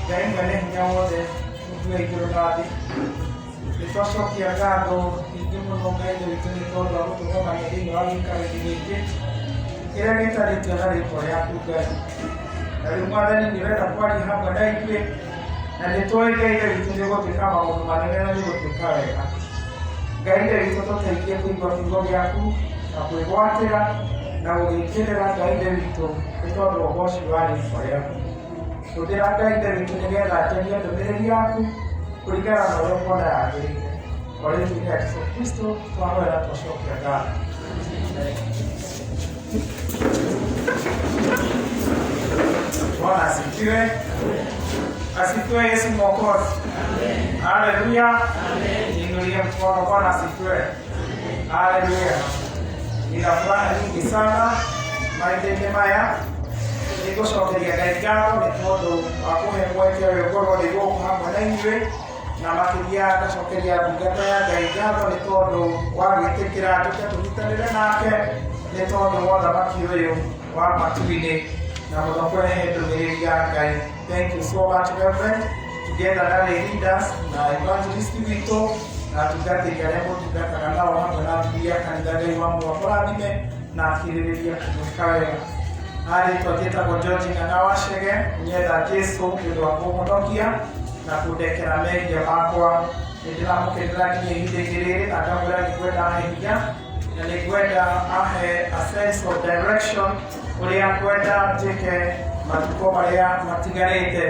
Ngai mwene hinya wothe mũtue igũrũ na thĩ nĩtwacokia ngatho nyingĩ mũno Ngai witũ nĩ tondũ wa gũtũrũgamia thĩinĩ wa gĩikaro-inĩ gĩkĩ kĩrĩa gĩtarĩtio na rĩĩtwa rĩaku Ngai. Na rĩu Mwathani nĩũrenda kwaria hamwe na ithuĩ na nĩtũĩ Ngai witũ nĩ gũtwĩka maũndũ manene na nĩ gũtwĩka wega. Ngai witũ tũteithie kũigua kiugo gĩaku na kwĩgwatĩra na gũgĩkĩrĩra Ngai witũ nĩ tondũ wa ũhoro ũcio wa rĩĩtwa rĩaku. Hũthĩra Ngai witũ nĩgetha njarie ndũmĩrĩri yaku kũringana na ũrĩa ũkuona yagĩrĩire. Kwa rĩĩtwa rĩa Jesũ Kristo twahoera twacokia ngatho. Bwana asifiwe. Asifiwe Yesu Mwokozi. Haleluya. Inulia mkono. Bwana asifiwe. Haleluya. Nina furaha nyingi sana maendeleo maya. Nĩgũcokeria Ngai ngatho nĩ tondũ wa kũhe mweke ũyũ ngorwo ndĩ gũkũ hamwe na inyuĩ, na makĩria ngacokeria ndungata ya Ngai ngatho nĩ tondũ wa gwĩtĩkĩra njũke tũnyitanĩre nake, nĩ tondũ wa ũthamaki ũyũ wa matu-inĩ na mũno kũrehe ndũmĩrĩri ya Ngai. Thank you so much Reverend, together na leaders na evangelist witũ na atungatĩri arĩa mũtungataga nao hamwe na atumia kanitha. Ngai wa mũrathime na akirĩrĩria kũmwĩka wega. Harĩ twagĩtagwo Georgina na Wachege, nyenda Jesũ nĩ ũndũ wa kũmũhonokia na kũndekera mehia makwa. Nĩndĩramũkenera nginya ihinda rĩrĩ na ngamwĩra nĩngwenda ahe hinya na nĩngwenda ahe a sense of direction ũrĩa ngwenda njĩke matukũ marĩa matigarĩte,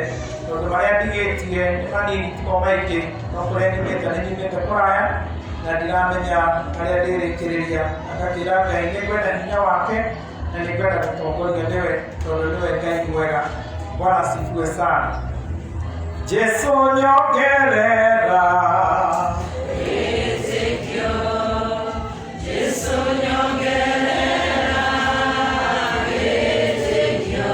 tondũ marĩa ndigĩtie nĩ manini timo maingĩ, no kũrĩa nyumĩte nĩ nyumĩte kũraya na ndiramenya harĩa ndĩrĩkĩrĩria. Ngakĩra Ngai nĩngwenda hinya wake na nĩngwenda gũtongoria nĩwe tondũ nĩwe Ngai mwega. Bwana asifiwe sana. Jesũ nyongerera wĩtĩkio, Jesũ nyongerera wĩtĩkio,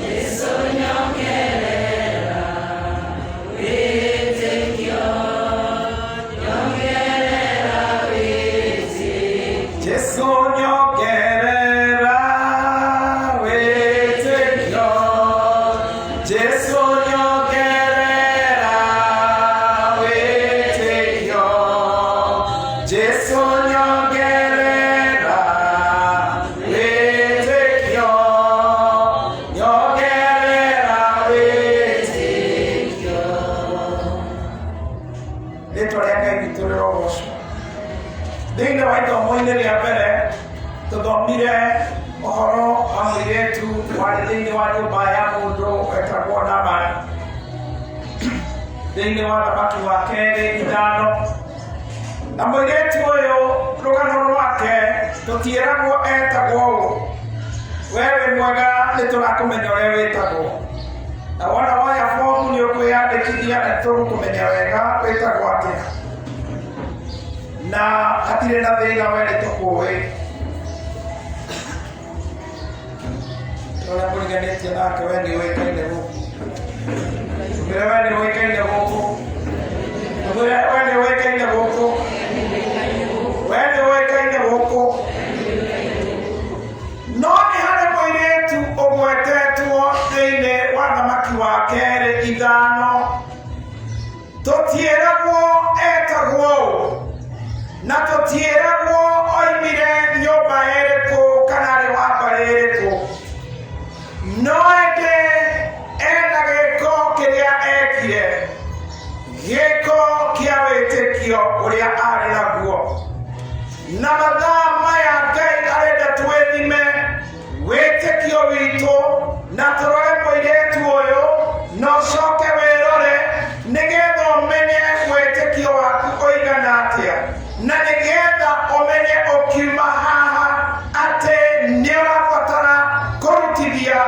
Jesũ nyongerera wĩtĩkio, nyongerera wĩtĩkio, Jesũ nyongerera wĩtĩkio, Jesũ nyongerera wĩtĩkio, Jesũ nyongerera wĩtĩkio, nyongerera wĩtĩkio. Rĩĩtwa rĩa Ngai witũ rĩrogocwo. Thĩinĩ wa ithomo-inĩ rĩa mbere tũthomire ũhoro wa mũirĩtu warĩ thĩinĩ wa nyũmba ya mũndũ wetagwo Nabali. Thĩinĩ wa Thamaki wa kerĩ 5, na mũirĩtu ũyũ rũgano rwake tũtiĩragwo etagwo ũũ. Wee wĩ mwega nĩtũrakũmenya ũrĩa wĩtagwo, na wona woya fomu nĩũkwĩyandĩkithia na nĩtũgũkũmenya wega wĩtagwo atĩa, na hatirĩ na thĩna we nĩtũkũĩ. Ũrĩa mũriganĩtie nake we nĩũĩkaine gũkũ. Ũmĩre we nĩũĩkaine gũkũ. Ũmĩre we nĩũĩkaine gũkũ. We nĩũĩkaine gũkũ. No nĩ harĩ mũirĩtu ũgwetetwo thĩinĩ wa Thamaki wa kerĩ 5. Tũtiĩragwo etagwo ũũ na tũtiĩragwo oimire nyũmba ĩrĩkũ kana arĩ wa mbarĩ ĩrĩkũ, no ĩndĩ ena gĩko kĩrĩa ekire, gĩko kĩa wĩtĩkio ũrĩa arĩ naguo. Na mathaa maya Ngai arenda twĩthime wĩtĩkio witũ na tũrore mũirĩtu ũyũ na ũcoke wĩrore nĩgetha ũmenye wĩtĩkio waku ũigana atĩa, na nĩgetha ũmenye ũkiuma haha atĩ nĩũrabatara kũrutithia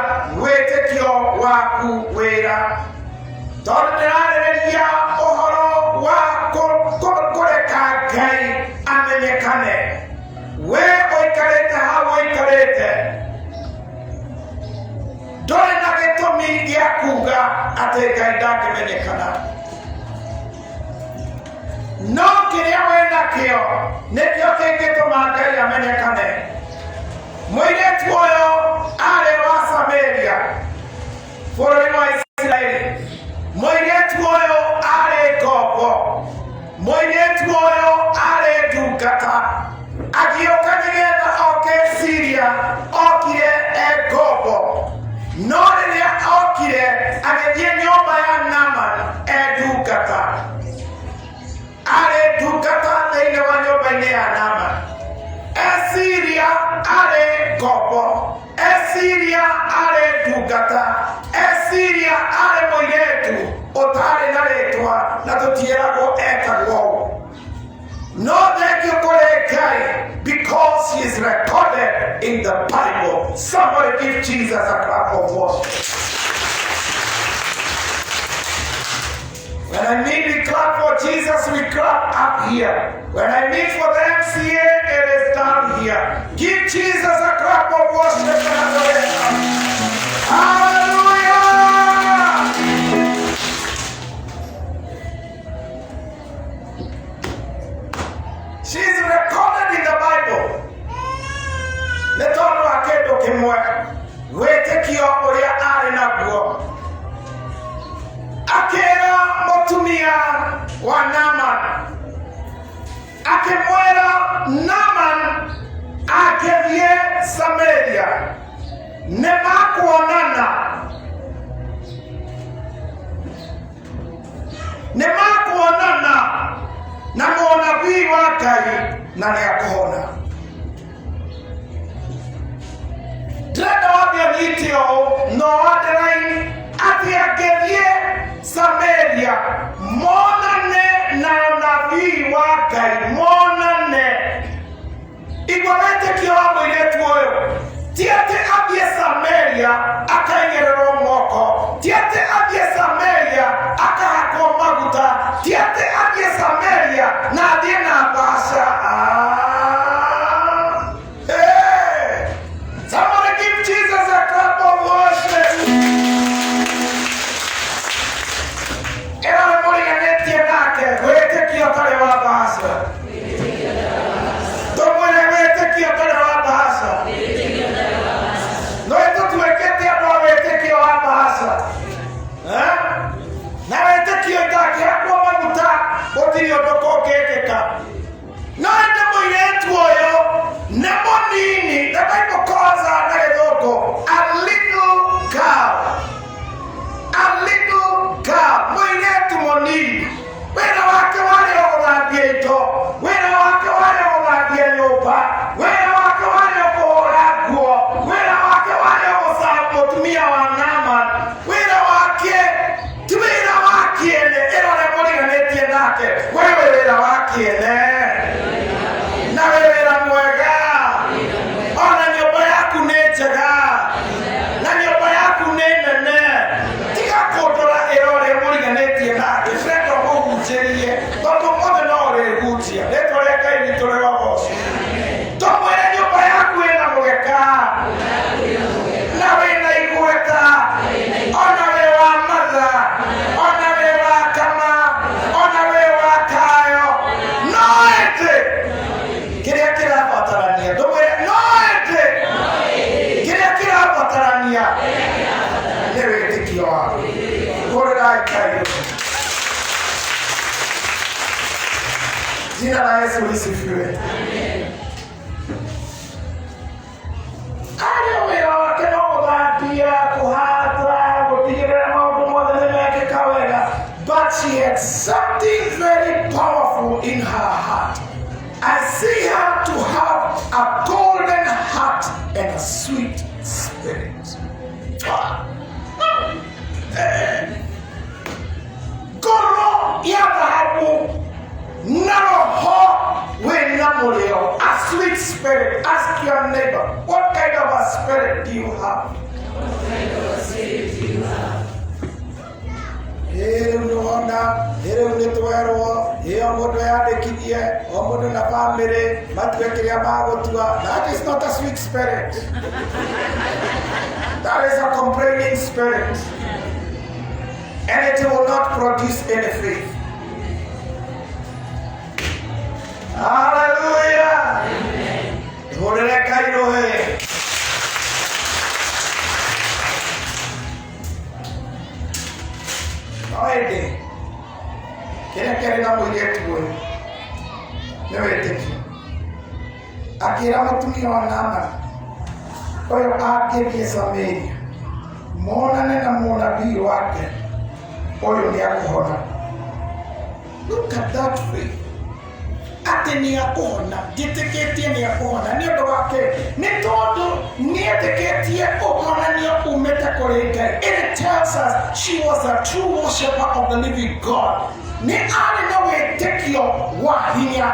wĩtĩkio waku wĩra. Tondũ ndĩrarĩrĩria ũhoro wa kũreka Ngai amenyekane. We ũikarĩte hau ũikarĩte, ndũrĩ na gĩtũmi gĩa kuga atĩ Ngai ndangĩmenyekana. No kĩrĩa wĩnakĩo nĩkĩo kĩngĩtũma Ngai amenyekane. Mũirĩtu ũyũ arĩ wa Samaria, bũrũri wa Isiraeli. okire agethie nyumba ya Naaman edungata arĩ ndungata thĩinĩ wa nyũmba-inĩ ya Naaman. Eciria arĩ ngombo, eciria arĩ ndungata, eciria arĩ mũirĩtu ũtarĩ na rĩtwa na tũtiĩragwo etagwo ũũ. No thank you kũrĩ Ngai because he is recorded in the Bible. Somebody give Jesus a clap of worship. When I mean we clap for Jesus, we clap up here. When I mean for the MCA, it is down here. Give Jesus a clap of worship and adoration. Hallelujah! She's recorded in the Bible. Netono akedo kimwe. Wetekio uria ari naguo. Akera mutumia wa Naaman. Akimwera Naaman agethie Samaria. Nemakuonana. Na mũnabii wa Ngai na nĩakũhona. Ndĩrenda wambia nyitio no wathĩrai atĩ angĩthiĩ Samaria monane na nabii wa Ngai, monane. Igua wĩtĩkio wa mũirĩtu ũyũ ti atĩ athiĩ Samaria akaigĩrĩrwo moko, ti atĩ athiĩ Samaria akahakwo maguta, ti atĩ athiĩ Samaria na athiĩ na mbaca. Hey! Somebody give Jesus a clap of worship. Ĩra mũriganĩtie nake wĩtĩkio ũtarĩ wa mbaca. Tũmwĩre wĩtĩkio ũtarĩ wa mbaca. No ĩtũtuĩkĩte andũ a wĩtĩkio wa mbaca. Na wĩtĩkio itangĩhakwo maguta gũtirĩ ũndũ kũngĩkĩka. No ĩndĩ mũirĩtu ũyũ nĩ mũnini. The Bible calls her na gĩthũngũ a little girl. A little girl. Mũirĩtu mũnini. Wĩra wake warĩ o gũthambia indo. Wĩra wake warĩ o gũthambia nyũmba. Wĩra wake warĩ o kũhũra nguo. Wĩra wake warĩ o gũcaba mũtumia wa Naaman. Wĩra wake ti wĩra wa kĩene. Ĩrore mũriganĩtie nake. Wewe wĩra wa kĩene. Na wĩ wĩra mwega. Ona nyũmba yaku nĩ njega. Na nyũmba yaku nĩ nene. Tiga kũndora ĩrore mũriganĩtie nake. Brenda mũhunjĩrie. Tondũ mothe no ũrĩhutia. Rĩtwa rĩa Ngai witũ rĩrogocwo. Tũmwĩre nyũmba yaku ĩna mũgeka. Na wĩna igweta. Ona wĩ wa matha. Ona wĩ wa kama. Ona wĩ wa kayo. No ĩndĩ kĩrĩa kĩrabatarania. Ndũmwĩre no ĩndĩ kĩrĩa kĩrabatarania nĩ wĩtĩkio waku. Hũrĩrai Ngai. Jina la Yesu lisifiwe. Arĩ wĩra wake no gũthambia, kũhata, gũtigĩrĩra maũndũ mothe nĩ mekĩka wega. But she had something very powerful in her heart. I see her to have a golden heart and a sweet spirit. Ngoro ya dhahabu na roho wĩna mũrĩo. A sweet spirit. Ask your neighbor, what kind of a spirit do you have? What kind of a spirit do you have? Rĩu nĩwona, rĩu nĩtwerwo, ĩyo mũndũ yandĩkithie, o mũndũ na bamĩrĩ, matue kĩrĩa magũtua. That is not a sweet spirit. That is a complaining spirit. And it will not produce any faith. Hallelujah. Hũrĩre Ngai rũhĩ. No ĩndĩ kĩrĩa kĩarĩ na mũirĩtu ũyũ nĩ wĩtĩkio. Akĩĩra mũtumia wa Naaman ũyũ angĩthiĩ Samaria monane na mũnabii wake ũyũ nĩ akũhona. Look at that faith. Atĩ nĩ akũhona, njĩtĩkĩtie nĩ akũhona nĩ ũndũ wake, nĩ tondũ nĩetĩkĩtie ũhonanio umĩte kũrĩ Ngai. It tells us she was a true worshiper of the living God. Nĩ arĩ na wĩtĩkio wa hinya,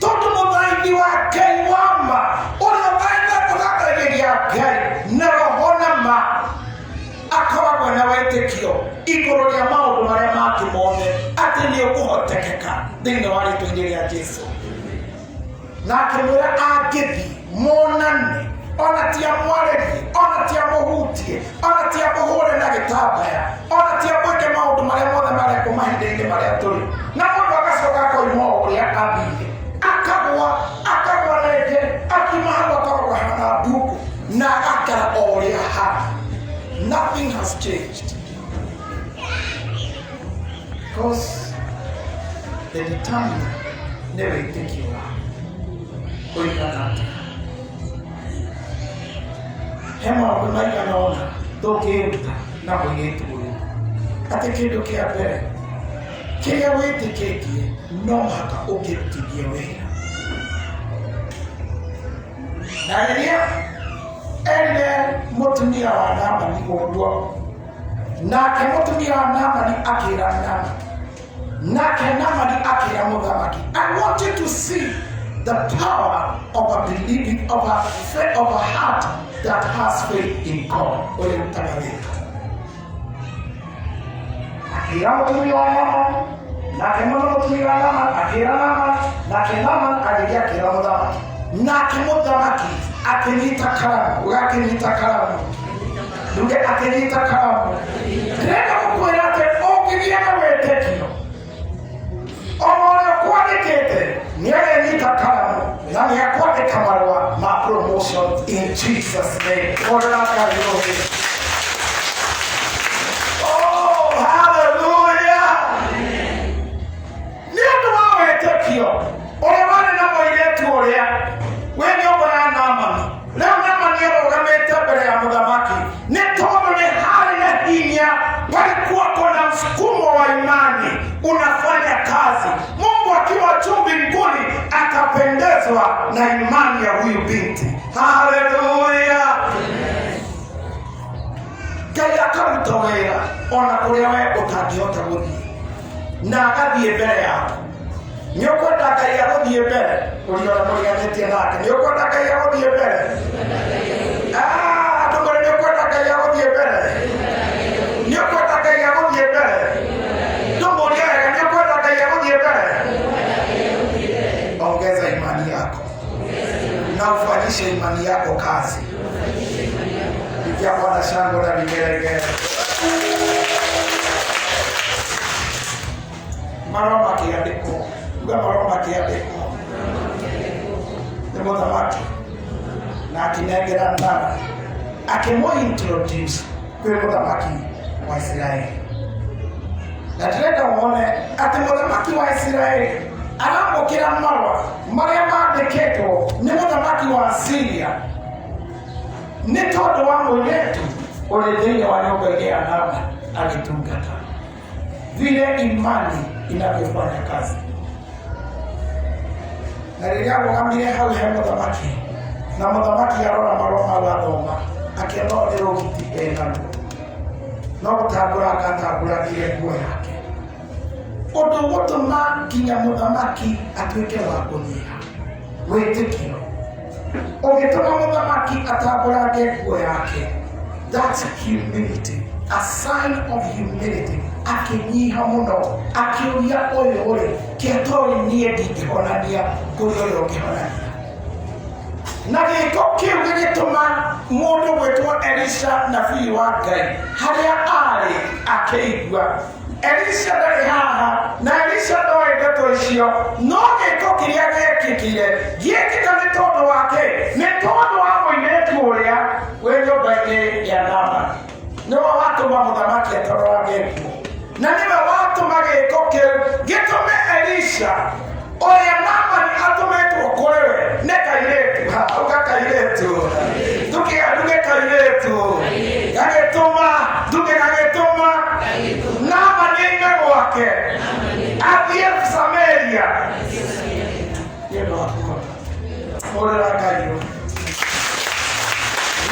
tondũ mũthaithĩ wa Ngai wa ma, ũrĩa ũthaithagĩria Ngai na roho na ma, akoragwo na wĩtĩkio igũrũ rĩa maũndũ marĩa mangĩ mothe atĩ nĩ ũkũhotekeka thĩinĩ wa rĩĩtwa-inĩ rĩa Jesũ. Na akĩmwĩra angĩthiĩ monane, ona ti amwarĩrie, ona ti amũhutie, ona ti amũhũre na gĩtambaya, ona ti amwĩke maũndũ marĩa mothe marĩkwo mahinda-inĩ marĩa tũrĩ. Na mũndũ agacoka akoima ũrĩa athire, akagwa rĩngĩ, akiuma hau akoragwo hana nduku na agakara o ũrĩa hana. Nothing has changed. Because the determiner never take you out. Hema wakunaika naona tokeruta na kuyetuwe. Ate kĩndũ kĩa mbere kĩrĩa wĩtĩkĩtie no mũhaka ũkĩrutithie wĩra. Na rĩrĩa ende mũtumia wa Naamani ũguo, nake mũtumia wa Naamani akĩra Naamani, nake Naamani akĩra mũthamaki. I want you to see the power of a believing, of a heart that has faith in God. Akira mũtumia wa Naamani, nake mũtumia wa Naamani akĩra Naamani, nake Naamani agĩthiĩ akĩra mũthamaki, nake mũthamaki akĩnyita karamu, ũgakĩnyita karamu, nduge akĩnyita karamu. Ndĩrenda gũkwĩra atĩ ũngĩgĩa na wĩtĩkio, o ũrĩa kwandĩkĩte nĩaranyita karamu na nĩakwandĩka marũa ma promotion in Jesus name. Oh, hallelujah! Nĩ ũndũ wa wĩtĩkio ũrĩa warĩ na mũirĩtu ũrĩa we nyũmba ya Naamani, rĩu Naamani arũgamĩte mbere ya mũthamaki nĩ tondũ nĩ harĩ na hinya, palikuwa na msukumo wa imani unafanya kazi. Mungu akiwa juu mbinguni akapendezwa na imani ya huyu binti. Hallelujah! Ngai akaruta wĩra ona kũrĩa we ũtangĩhota gũthiĩ, na agathiĩ mbere yaku. Nĩ ũkwenda Ngai agũthiĩ mbere? Ũrĩa mũriganĩtie nake, nĩ ũkwenda Ngai agũthiĩ mbere? Andũ mũrĩ nĩ ũkwenda Ngai agũthiĩ mbere? Nĩ ũkwenda Ngai agũthiĩ mbere? Ndũmũria wega, nĩ ũkwenda Ngai agũthiĩ mbere? Ongeza imani yako na ufanyishe imani yako kazi. Pigia Bwana shangwe na vigelegele. Marũa makĩandĩkwo, marũa makĩandĩkwo nĩ mũthamaki na akĩnengera Naamani, akĩmũintroduce kwĩ mũthamaki wa Isiraeli. Na ndĩrenda wone atĩ mũthamaki wa Isiraeli aramũkĩra marũa marĩa mandĩkĩtwo nĩ mũthamaki wa Syria nĩ tondũ wa mũirĩtu ũrĩ thĩinĩ wa nyũmba-inĩ ya Naamani agĩtungata. Vile imani inavyofanya kazi. Na rĩrĩa arũgamire hau he mũthamaki, na mũthamaki arora marũa mau athoma, akĩona nĩ rũgiti enaruo, no gũtambũra agatambũragire nguo yake, ũndũ gũtũma nginya mũthamaki atuĩke wa kũnyiha. Wĩtĩkio ũgĩtũma mũthamaki atambũrange nguo yake, that's humility, a sign of humility. Akĩnyiha mũno, akĩũria ũyũ ũrĩ kĩatoĩ niĩ ndingĩhonania kũrĩ ũyũ ũngĩhonania. Na gĩko kĩu gĩgĩtũma mũndũ gwĩtwo Elisha nabii wa Ngai harĩa arĩ akĩigua. Elisha ndarĩ haha na Elisha ndoĩ ndeto icio, no gĩko kĩrĩa gĩekĩkire gĩekĩka nĩ tondũ wake, nĩ tondũ wa mũirĩtu ũrĩa wĩ nyũmba-inĩ ya Naamani. Nĩwe watũma mũthamaki atarorage nguo, na nĩwe watũma gĩko kĩu gĩtũme Elisha ũrĩa Naamani atũmĩtwo kũrĩ we nĩ kairĩtu, uga kairĩtu, tũkĩaruge kairĩtu, gagĩtũma wake athiĩ Samaria. Ũrĩra Ngai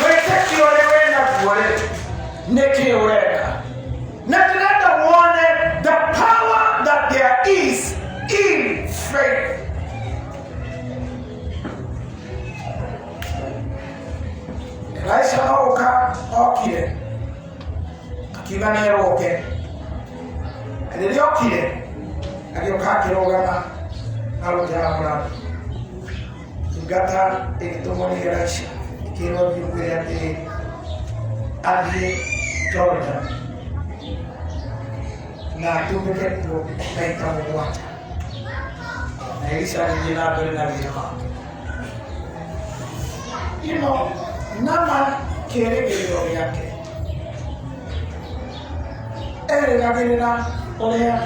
wĩtĩkio ũrĩa wĩnaguo nĩkĩ ũreka. Na ndĩrenda wone the power that there is in faith. Elisha okire akiuga nĩeroke. Rĩrĩa okire agĩũka akĩrũgama hau nja wa mũrango. Ngata ĩgĩtũmwo nĩ Elisha ĩkĩrwo thiĩ atĩrĩ athiĩ Jordan na atumbĩke kuo maita mũgwanja. Na Elisha agĩthiĩ na mbere na wĩra wake. Naaman kĩĩrĩgĩrĩro gĩake erĩgagĩrĩra ũrĩa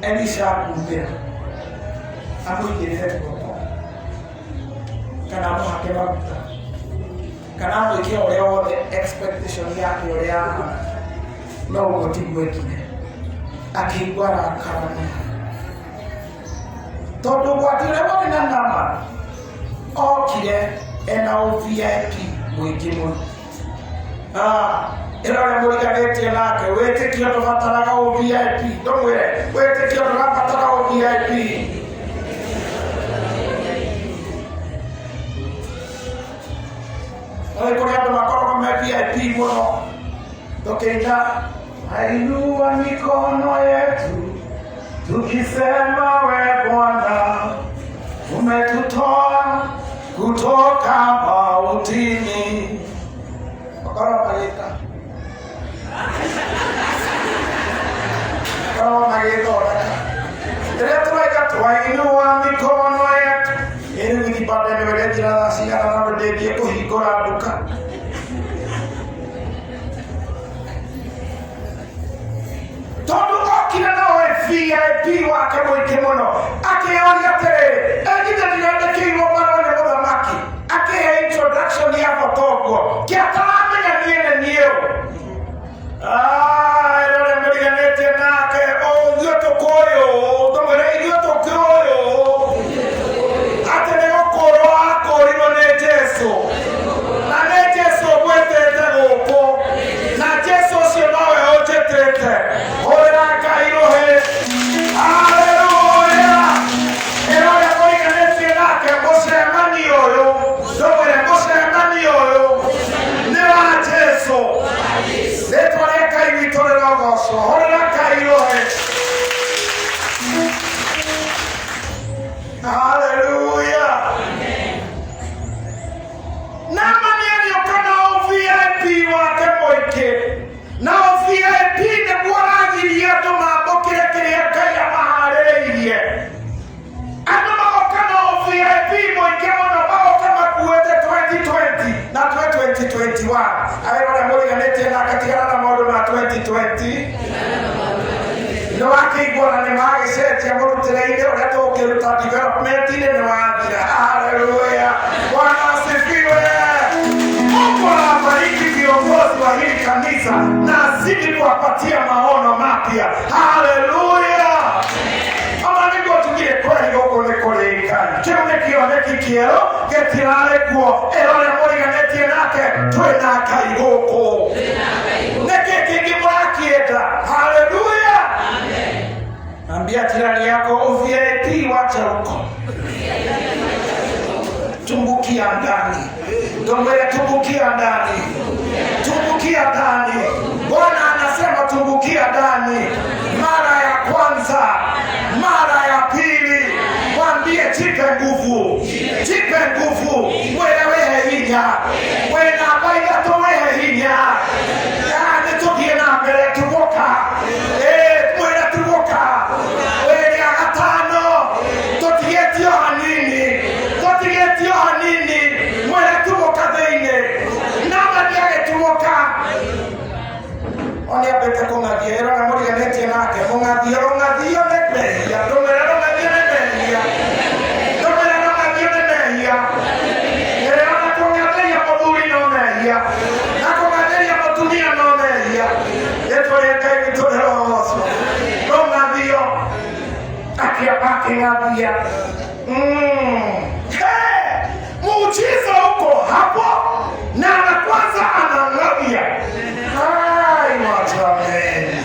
Elisha akumbĩra amũigĩrĩre guoko kana amũhake maguta kana amwĩke ũrĩa wothe expectation yake ũrĩa no ũguo tiguo ĩkinye. Akĩigua arakara mũno tondũ ũgwati ũrĩa warĩ na Naaman okire ena VIP mũingĩ mũno. Ĩrore mũriganĩtie nake wĩtĩkio ndũbataraga VIP. Ndũmwĩre wĩtĩkio ndũrabatara VIP. Oĩ kũrĩ andũ makoragwo me VIP mũno. Tũkĩinga ainua mikono yetu tukisema we Bwana umetutoa kutoka mautini. Wakora magĩka rĩrĩa tũraiga twainua mikono yetu ĩrĩ gĩthibanda nĩwĩrĩa njĩra thaa cigana na ndĩthiĩ kũhingũra nduka. Tondũ okire na VIP wake mũingĩ mũno akĩoria atĩrĩrĩ egithe ndirendekĩirwo marũa nĩ mũthamaki. Akĩhe introduction ya mũtongo kĩataramenya niĩ nĩ niĩ. Ĩrore mũriganĩtie nake ithuĩ tũkũyũ tũmwĩre ithuĩ tũkũyũ atĩ nĩ gũkũrwo akũrirwo nĩ Jesũ na nĩ Jesũ ũgwĩtĩte gũkũ na Jesũ ũcio nowe ũnjĩtĩte. Hũrĩra Ngai rũhĩ. Haleluya. Ĩrore mũriganĩtie nake mũcemanio ũyũ ndũmwĩre mũcemanio ũyũ nĩ wa Jesũ. Rĩtwa rĩa Ngai witũ rĩrogocwo. Hũrĩra Ngai rũhĩ. Haleluya. Naaman agĩũka na VIP wake mũingĩ na VIP nĩguo aragirie andũ mambũkĩre kĩrĩa Ngai amaharĩrĩirie. Andũ magoka na VIP mũingĩ mũno magoka makuĩte 2020 na 2021. Arĩrore mũriganĩtie nake tigana na maũndũ ma 2020. Nĩ wakĩigua na nĩ magĩcenjia mũrutĩre-inĩ ũrĩa tũgũkĩruta development-inĩ nĩ wathira. Haleluya. Bwana asifiwe. Mungu awabariki viongozi wa hili kanisa na azidi kuwapatia maono mapya. Haleluya. Ama nĩguo tugire kweli gũkũ nĩ kũrĩkani. Kĩu nĩ kĩoneki kĩerũ gĩtirarĩ kuo. Ĩrore mũriganĩtie nake twĩna Ngai gũkũ. Nĩkĩ kĩngĩ mũrakĩenda? Haleluya. Ambia jirani yako VIP wacha huko. Tumbukia ndani. Ndomwele tumbukia ndani. Tumbukia ndani. Bwana anasema tumbukia ndani. Mara ya kwanza, mara ya pili. Mwambie jipe nguvu. Jipe nguvu. Wewe hinya. Wewe na baida to wewe hinya. Yani tukie na mbele tuboka. Mwena tuboka. Wewe agatano. Totigetio hanini. Totigetio hanini. Mwena tuboka theine. Nama diage tuboka. Oni abete kung'athia. Ero na mũriganĩtie nake. Mũng'athia rũng'athio nĩ mehia. Ndũmĩre rũng'athio nĩ mehia. Ndũmĩre rũng'athio nĩ mehia. Ero na kũng'athĩria mũthuri no mehia. Na kũng'athĩria mũtumia no mehia. aking'ambia. Muujiza uko hapo na kwanza anang'ambia. Hai wajameni.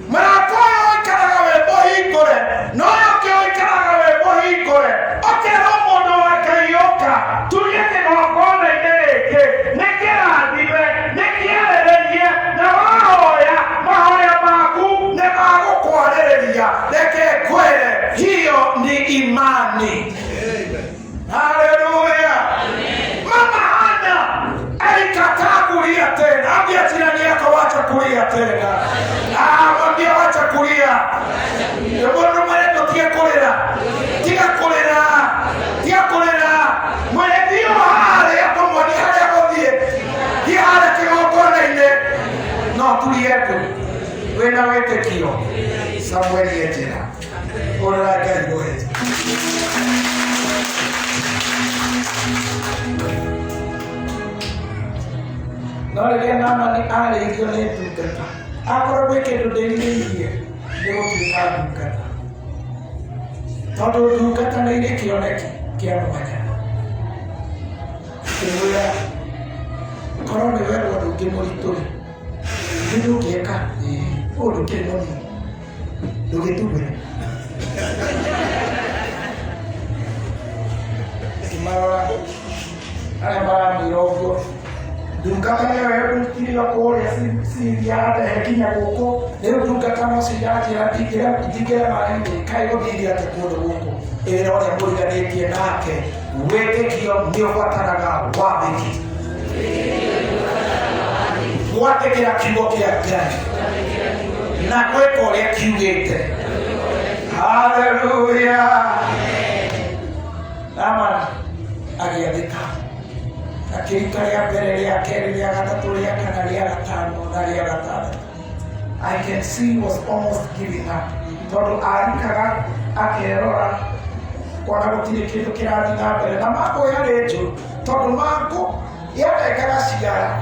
Marakoyo ikaraga webo hikore. Noyo kio ikaraga webo hikore. Okero mono wakayoka. Tulieke mwakone neke. Nekera diwe. Nekielerelie. Na wahoya. Mahoya maku. Ne magu kuarerelia. Neke kwele. Hiyo ni imani. Haleluya. Mama Hana alikataa kulia tena. Ambia jirani yako wacha kulia tena. Mwambia wacha kulia. Mbona mwaneno tia kulera. Tia kulera. Tia kulera. Mwene dio hale hapo mwani hale hapo die. Tia hale kigokona ine. No tulietu. Wena wete kio. Samueli yetira. Ora gari gohete. Nore nama ni ale igio ne tukata. Akoro weke do dengiye. Dego kika tukata. Todo tukata na ile kioneki kia mwanya. Kemuya. Koro ne wewe wadu kemoritori. Ndio kieka. Odo kenoni. Doge tube. Simara. Ana bara mirogo. Dukata ya wewe kile kwa si yada hekinya goko leo dukata no si yada tikira mahindi kayo bidi atakodo goko era wale mbona ndekie nake weke kio ndio fataraga wabiki wate kila kigo kia gani na kweko ya kiugete. Haleluya. Ama agiadika akirika ya mbere ya keri ya gatatu ya kana ya gatano na ya gatano. I can see he was almost giving up. Todo arikaga akerora kwa gutire kindu kirathi na mbere na mako ya rejo. Todo mako yarekaga cigara.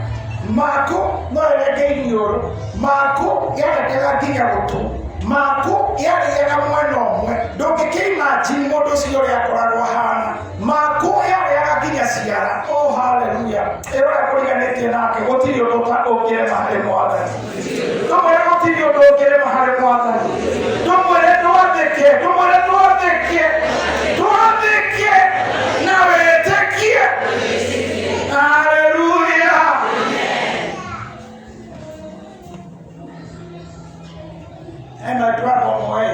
Mako no erege inyoro. Mako yarekaga nginya gutu. Mako yarekaga mwena omwe. Ndungikima chini mundu cio ria koragwo hana. Mako yarekaga nginya cigara. Oh hallelujah. Era kuriganĩtie nake gũtirĩ ũndũ ũngĩrema harĩ Mwathani. Ndũmwĩre gũtirĩ ũndũ ũngĩrema harĩ Mwathani. Ndũmwĩre twathĩkie na wĩtĩkie. Hallelujah. Ena twako mwe.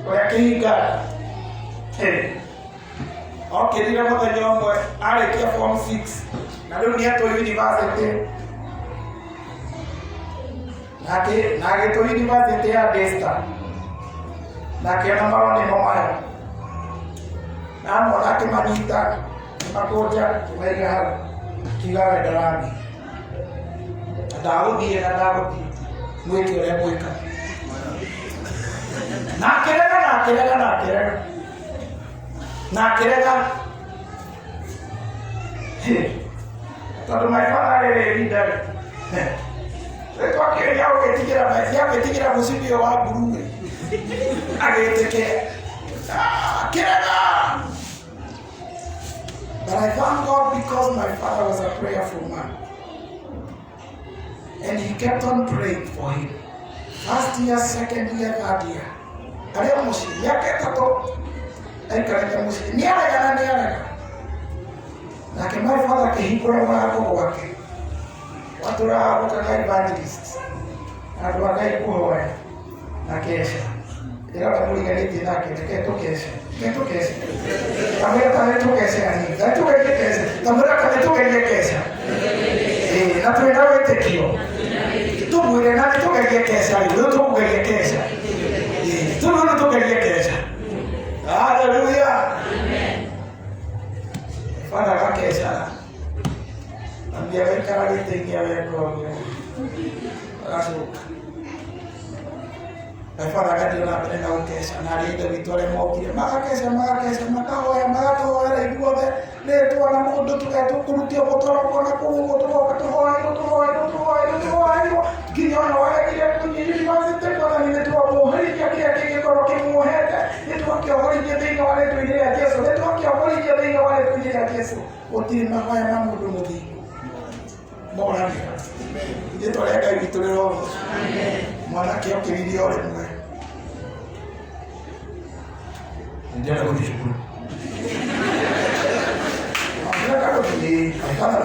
Ũrĩa kĩhinga. Okay, dira mũthenya ũmwe arĩkia form 6 na rĩu nĩatũĩ university na agĩtũĩ university ya Daystar na akĩona maroni momayo na mwana akĩmanyita makũnja maiga hau kiuga we ndarathi ndagũthiĩ na ndagũthiĩ mwĩke ũrĩa mwĩka na akĩrega tondũ my father arĩ leader twakĩrĩa ũgĩtigĩra mũcibi ũyũ wa nguru agĩtĩkĩra akĩrega. But I thank God because my father was a prayerful man and he kept on praying for him. First year, second year, third year. Arĩa mũcibi yake tatũ aikarĩte mũciĩ nĩarega nake my father akĩhingũra mũrango gwake watũraga gũkaga evangelist andũ a Ngai kũhoya na kesha ĩrora mũriganĩtie nake reke tũkeshe kamwĩra kana tũkeshe hanini na tũgerie kesha kamwĩra kana tũgerie kesha na twĩna wĩtĩkio tũmwĩre na tũgerie kesha rĩu tũkũgerie kesha tũgerie kesha. Hallelujah. Amen. Father kakesha. Ambia wekara gĩtĩ-inĩ weko. Agacoka. Father agathiĩ na mbere na gũkeca na arĩa ithe witũ arĩa mokire magakeca makahoya magatũhoera ithuothe rĩtwa na mũndũ tũkũrutia gũtoroka na kũu gũtũroka tũhoerwo nginya ona waregire kũnyia university Mwathani nĩtwamũhĩrĩria kĩrĩa kĩngĩkorwo kĩmuohete nĩtwakĩohorithia thĩinĩ wa rĩtwa-inĩ rĩa Jesũ nĩtwakĩohorithia thĩinĩ wa rĩtwa-inĩ rĩa Jesũ gũtirĩ mahoya ma mũndũ mũthingu moranĩra rĩtwa rĩa Ngai witũ rĩrogoocwo mwanake okĩririe o rĩmwe ndienda gũthiĩ cukuru ndienda gũthiĩ kana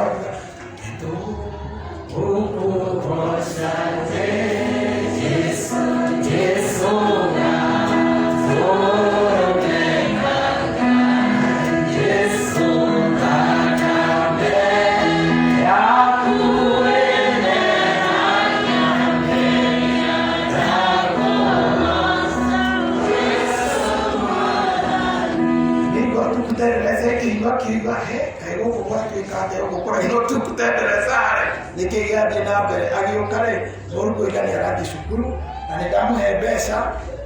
nikigiathie na mbere agĩũka rĩ mũrutwo ira nĩ arathiĩ cukuru na nĩ ndamũhe mbeca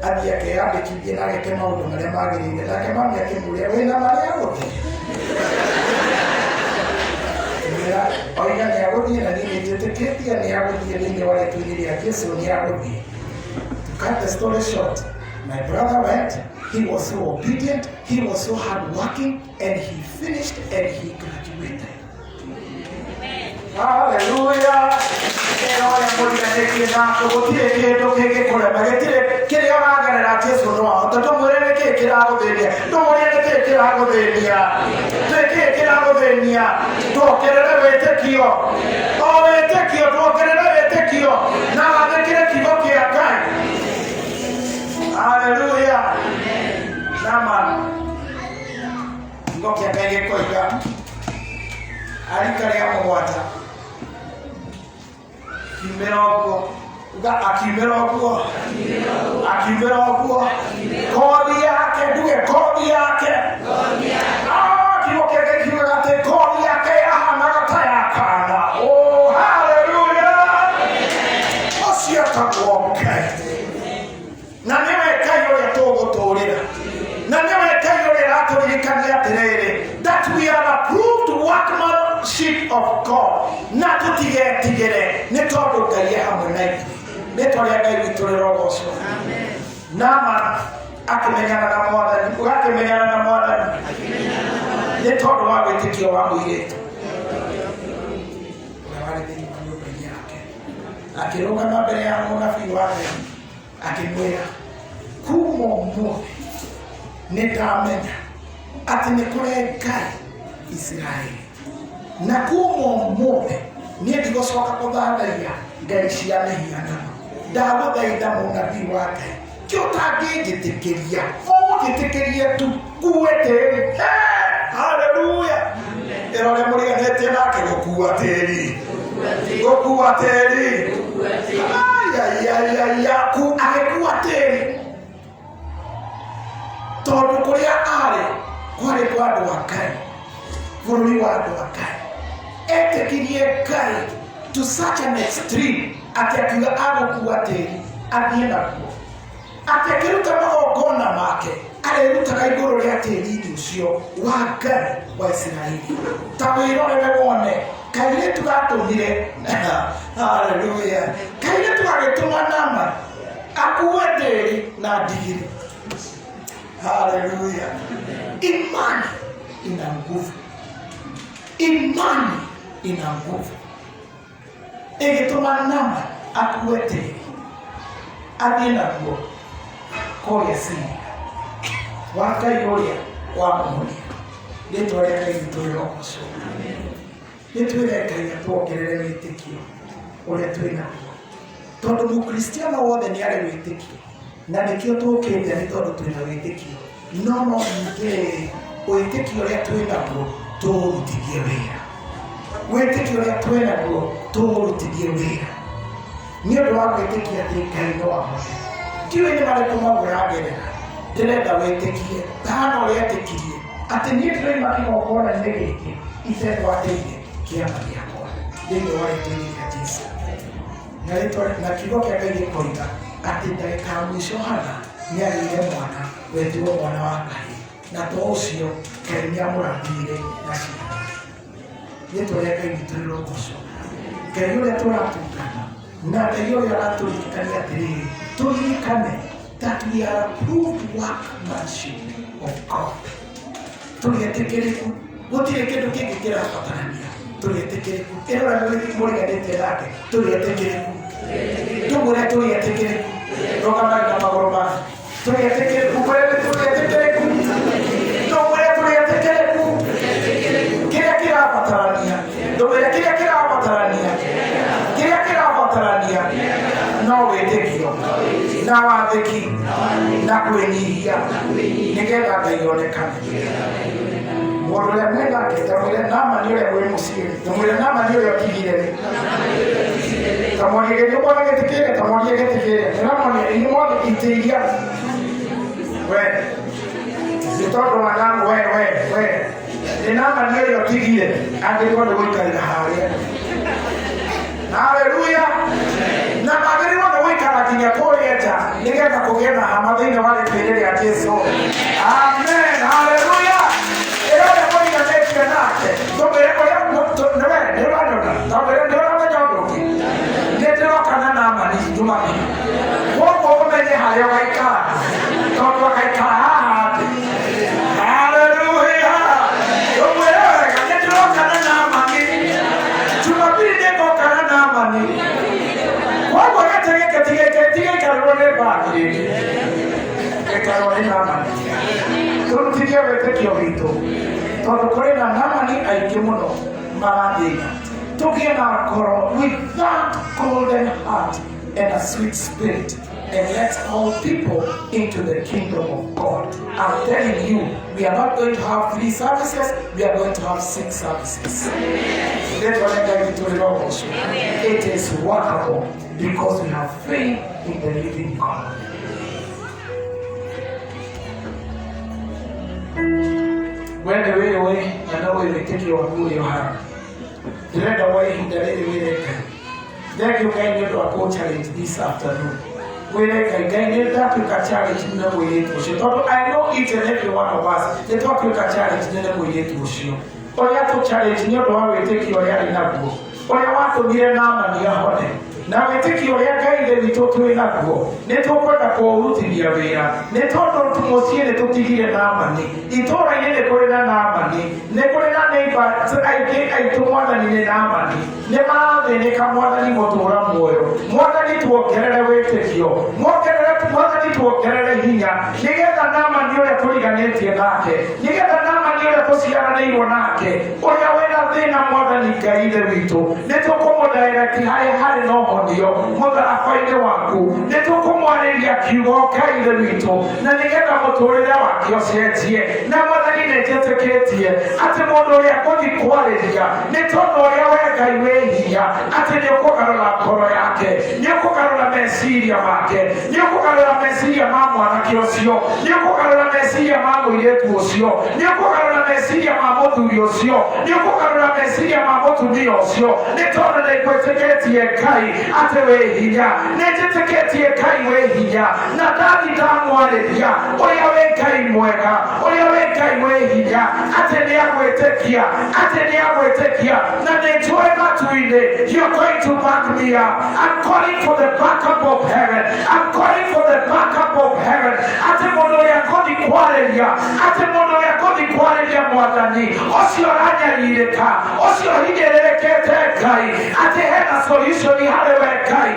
athiĩ akeyandĩkithie na ageke maũndũ marĩa magĩrĩire nake mami akĩmũria wĩna marĩa gũthiĩ oiga nĩ agũthiĩ na niĩ nĩnjĩtĩkĩtie nĩ agũthiĩ thĩinĩ wa rĩtwa-inĩ rĩa Jesũ nĩ agũthiĩ. To cut the story short, my brother went, he was so obedient, he was so hardworking, and he finished and he graduated. Hallelujah. Eno ya mũrĩa nĩkĩna gũtirĩ kĩndũ kĩngĩkũrema gĩtirĩ kĩrĩa ũragerera Jesũ no ahote ndũmwĩre nĩkĩĩ kĩragũthĩnia ndũmwĩre nĩkĩĩ kĩragũthĩnia nĩkĩĩ kĩragũthĩnia tuongerere wĩtĩkio o wĩtĩkio tuongerere wĩtĩkio na wathĩkĩre kiugo kĩa Ngai. Hallelujah. Nama kiugo kĩa Ngai gĩkoiga arika rĩa mũgwanja akiumĩra ũguo kothi yake nduge kothi yake kiugo kĩa Ngai kiugaga atĩ kothi yake yahanaga ta ya kana. Oh, hallelujah. Ũcio etagwo Ngai na nĩwe Ngai ũrĩa tũgũtũũrĩra na nĩwe Ngai ũrĩa aratũririkania atĩrĩrĩ that we are approved workmanship of God na tũtigetigĩre nĩ tondũ Ngai hamwe na ithuĩ. Rĩtwa rĩa Ngai witũ rĩrogocwo. Nama akĩmenyana na Mwathani ũgakĩmenyana na Mwathani nĩ tondũ wa wĩtĩkio wa mũirĩtu ũrĩa warĩ thĩinĩ wa nyũmba-inĩ yake akĩrũgama mbere ya mũnabii wa Ngai akĩmwĩra kuma ũmũthĩ nĩndamenya atĩ nĩ kũrĩ Ngai Isiraeli na kuma ũmũthĩ niĩ ndigũcoka gũthathaiya ngai cia mĩhianano. Ndagũthaitha mũnabii wa Ngai kĩ ũtangĩnjĩtĩkĩria ũnjĩtĩkĩrie tu kuue tĩri. Haleluya. Ĩrore mũriganĩtie nake gũkua tĩri agĩkua tĩri tondũ kũrĩa arĩ kwarĩ kwa andũ a Ngai bũrũri wa andũ a Ngai etĩkirie Ngai to such an extreme atĩ akiuga agũkua tĩri athiĩ naguo atĩ akĩruta magongona make arĩrutaga igũrũ rĩa tĩri ũcio wa Ngai wa Isiraeli. Ta wĩrorere wone kairĩtu gatũmire haleluya kairĩtu agĩtũma Naamani akue tĩri na ndigiri. Haleluya. Imani ina nguvu, imani ina nguvu. Ĩgĩtũma Naamani akue tĩri athiĩ naguo kũrĩa Syria wa Ngai ũrĩa wamũhonia. Rĩtwa rĩa Ngai witũ rĩrogocwo. Nĩtwĩre Ngai atuongerere wĩtĩkio ũrĩa twĩnaguo tondũ mũkristiano wothe nĩ arĩ wĩtĩkio na nĩkĩo tũkĩte nĩ tondũ twĩna wĩtĩkio no ningĩ wĩtĩkio ũrĩa twĩnaguo tũũrutithie wĩra. Wĩtĩkio ũrĩa twĩnaguo tũũrutithie wĩra nĩ ũndũ wa gwĩtĩkia atĩ Ngai no ahote. Ndiũĩ nĩ marĩkũ maũndũ ũragerera ndĩrenda wĩtĩkie tahana ũrĩa etĩkirie atĩ niĩ ndĩroima kĩgongona-inĩ gĩkĩ itegwatĩire kĩama gĩakwa thĩinĩ wa rĩtwa-inĩ rĩa Jesũ. Na kiugo kĩa Ngai gĩkoiga ati ndagĩka mwisho hana nĩagĩire mwana wetwo mwana wa Ngai na to ũcio Ngai nĩamũrathire na ciana. Nĩtũrĩa Ngai witũ ũcio Ngai ũrĩa tũratungata na Ngai ũrĩa aratũririkania atĩrĩrĩ, tũririkane that we are approved workmanship of God. Tũrĩetĩkĩrĩku, gũtirĩ kĩndũ kĩngĩ kĩrabatarania. Tũrĩetĩkĩrĩku, ĩrora mũriganĩtie nake, tũrĩetĩkĩrĩku. Tũmwĩre tũrĩetĩkĩrĩku, rũgamai na magũrũ make. Tũrĩetĩkĩrĩku, mwĩre tũrĩetĩkĩrĩku. Tũmwĩre tũrĩetĩkĩrĩku. Kĩrĩa kĩrabatarania, tũmwĩre kĩrĩa kĩrabatarania, kĩrĩa kĩrabatarania no wĩtĩkio na wathĩki na kwĩnyihia nĩgetha Ngai onekane. Mũndũ ũrĩa mwĩnake tamwĩre Naamani ũrĩa wĩ mũciĩ, tamwĩre Naamani ũrĩa ũtigire rĩ, tamwonie gĩtĩ mwana gĩtikĩre, tamwonie gĩtikĩre, nĩramwonia inyuothe itĩiria we nĩ tondũ wanangu we nĩ Naamani ũrĩa ũtigire angĩkorwo nĩ gũikarĩra harĩa. Haleluya! Na magĩrĩirwo nĩ gũikara nginya kũrĩa nja nĩgetha kũgĩe na hama thĩinĩ wa rĩtĩĩri rĩa Jesũ. Amen. Haleluya! Ĩrĩa mũiganĩtie nake tũmwĩre ũrĩa nĩũranyona tũmwĩre nĩũramenya ũndũ ũngĩ nĩndĩroka na Naamani Jumapili, koguo ũmenye harĩa ũgaikara tondũ agaikara haha thĩ. Haleluya! Tũmwĩre wega nĩndĩroka na Naamani Jumapili, nĩngoka na Naamani. Koguo gĩtĩ gĩkĩ tigĩikarĩrwo nĩ mbagi rĩngĩ, gĩikarĩrwo nĩ Naamani. Tũrutithie wĩtĩkio witũ tondũ kũrĩ na Naamani aingĩ mũno marathĩna. Tũgĩe na ngoro with that golden heart and a sweet spirit, and let all people into the kingdom of God. I'm telling you, we are not going to have 3 services, we are going to have 6 services. It is workable because we have faith in the living God. When the way away, I know we will take your hand. Direct away in the way. Thank you, guys, you are going to challenge this afternoon. We like a guy that you can challenge in the way to show. I know each and every one of us, the talk you can challenge in the way to show. Or you have to challenge in your door, we take your hair in a book. Or you want to be a Naamani honey. Now we take your hair guy that we talk to in a book. Let over the cold in the area. Let over to Monsieur to Tiki and Naamani. It all I need a Corina Naamani. Necorina neighbor, I don't want any Naamani. Never they come more than you want to run more than it will get away with you. More than it will get away here. You get the Naamani you're a Poliganeti and Nake. You get the Naamani you're a Posiana or Nake. Or you went out there more than you can either be to. Let go more directly. I had no audio. Mother, I find the one. Let go more than you walk either be to. Then you get a motor that you said here. Now, what I need to get here. At the motor, you're going quality. Let go more here. Ate nĩũkũgarũra ngoro yake, nĩũkũgarũra meciria make, nĩũkũgarũra meciria ma mwanake ũcio, nĩũkũgarũra meciria ma mũirĩtu ũcio, nĩũkũgarũra meciria ma mũthuri ũcio, nĩũkũgarũra meciria ma mũtumia ũcio, nĩ tondũ nĩngwĩtĩkĩtie Ngai atĩ wĩ hinya, nĩnjĩtĩkĩtie Ngai wĩ hinya, na ndathi ndamwarĩria ũrĩa wĩ Ngai mwega, ũrĩa wĩ Ngai wĩ hinya, atĩ nĩagwĩtĩkia, na nĩnjũĩ matu-inĩ. You're going to back me up. I'm calling for the backup of heaven. I'm calling for the backup of heaven. Ate mono ya kodi kwareria mwathani. Osio ranyariirĩka. Osio hinyĩrĩrĩkĩte Ngai. Ate hena solution harĩ we Ngai.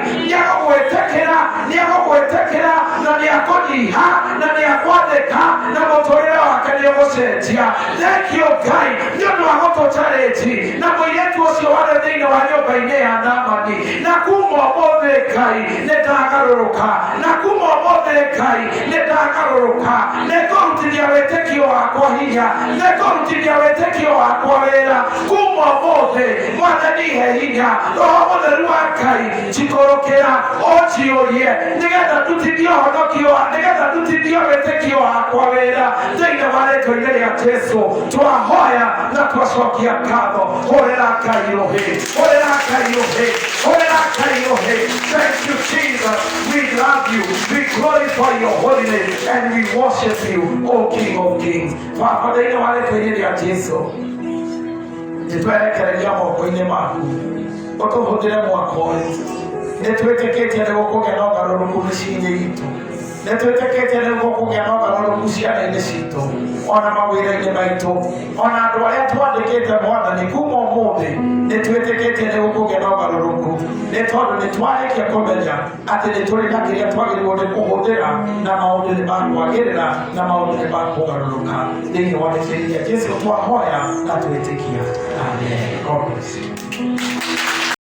Nĩagũgwĩtĩkĩra na nĩakũnyiha na nĩakwathĩka na mũtũrĩre wake nĩũgũcenjia. Thank you Ngai nĩũndũ wa gũtũchallenge na mũirĩtu ũcio warĩ thĩinĩ wa nyũmba-inĩ ya Naamani. Na kuma ũmũthĩ Ngai nĩndagarũrũka. Nĩngũrutithia wĩtĩkio wakwa hinya. Nĩngũrutithia wĩtĩkio wakwa wĩra. Kuma ũmũthĩ Mwathani he hinya. Roho Mũtheru wa Ngai njikũrũkĩra ũnjiyũrie nĩgetha ndutithio wĩtĩkio wakwa wĩra thĩinĩ wa rĩĩtwa-inĩ rĩa Jesũ. Twahoya na twacokia ngatho. Hũrĩra Ngai rũhĩ. Thank you, Jesus. We love you. glorify your holy name and we worship you, O King of Kings. Father, in wale kwenye ya Jesu, nitwerekereria moko-inĩ maku, ũtũhũthĩre mwaka ũyũ. Nĩtwĩtĩkĩtie nĩ gũkũgĩa na ũgarũrũku mĩciĩ-inĩ itũ. Nĩtwĩtĩkĩtie nĩ gũkũgĩa na ũgarũrũku ciana-inĩ citũ, ona mawĩra-inĩ maitũ, ona andũ arĩa twandĩkĩte Mwathani kuma ũmũthĩ. Nĩtwĩtĩkĩtie nĩ gũkũgĩa na ũgarũrũku, nĩ tondũ nĩtwarĩkia kũmenya atĩ nĩtũrĩ na kĩrĩa twagĩrĩirwo nĩ kũhũthĩra, na maũndũ nĩ makwagĩrĩra, na maũndũ nĩ makũgarũrũka. Thĩinĩ wa Jesũ twahoya na twĩtĩkia. Amen. God bless you.